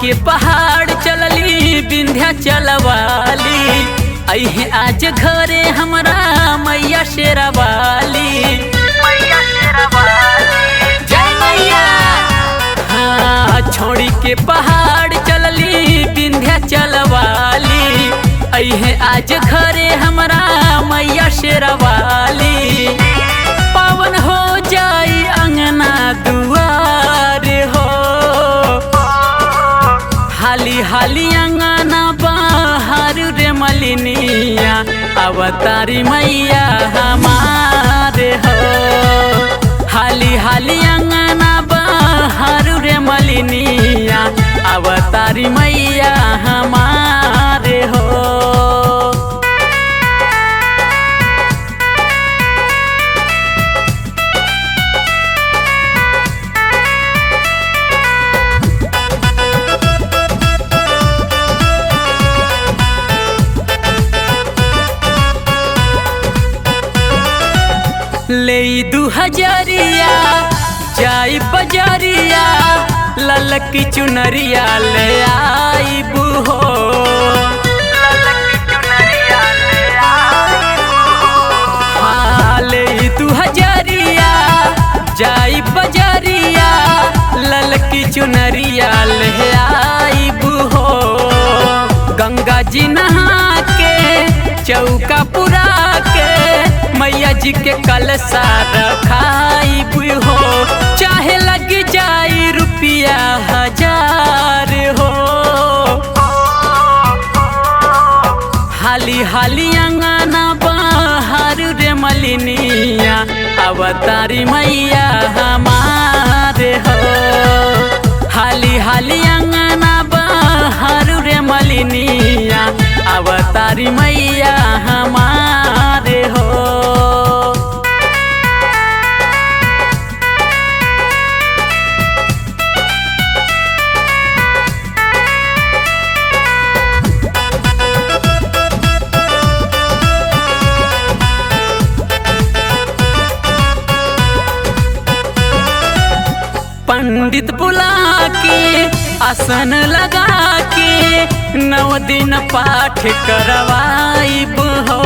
के पहाड़ चलली विंध्याचल वाली, अहे आज घरे हमरा मैया शेरावाली। जय मैया। हाँ, छोड़ी के पहाड़ चलली विंध्याचल वाली, अहे आज घरे हमरा मैया शेरावाली। पावन हो जाई अंगना दुआर हो, हाली हाली अंगना बाहर रे मलिनिया, अवतारी मैया हमारे हो। हाली हाली अंगना बाहर रे मलिनिया, अवतारी मैया हमारे हो। ले 2000 जाई बजरिया, ललकी चुनरिया ले आईब हो। हाँ, ले 2000 जाई बजरिया, ललकी चुनरिया ले आईब हो। गंगा जी नहा के चौका पुरा के, मैया जी के कलशा रखाईब हो। चाहे लग जाई रुपया 1000 हो, हाली हाली अंगना बाहर रे मलिनिया, अवतारी मैया हमारे हो। हाली हाली अंगना बाहर रे मलिनिया, अवतारी मैया हमारे हो। पंडित बुला के आसन लगा के, 9 दिन पाठ करवाईब हो।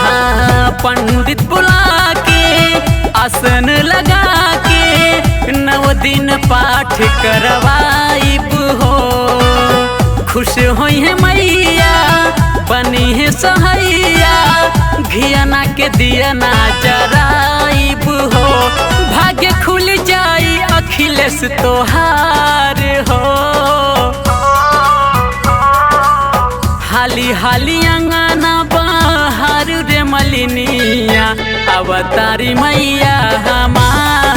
हाँ, पंडित बुला के आसन लगा के, 9 दिन पाठ करवाईब हो। खुश होई है मैया बनी है सहैया, घियाना के दियना जराईब हो। भाग्य खुल जाई अखिलेश तोहार हो। हाली हाली अंगना बाहर रे मलिनिया, अवतारी मैया हमार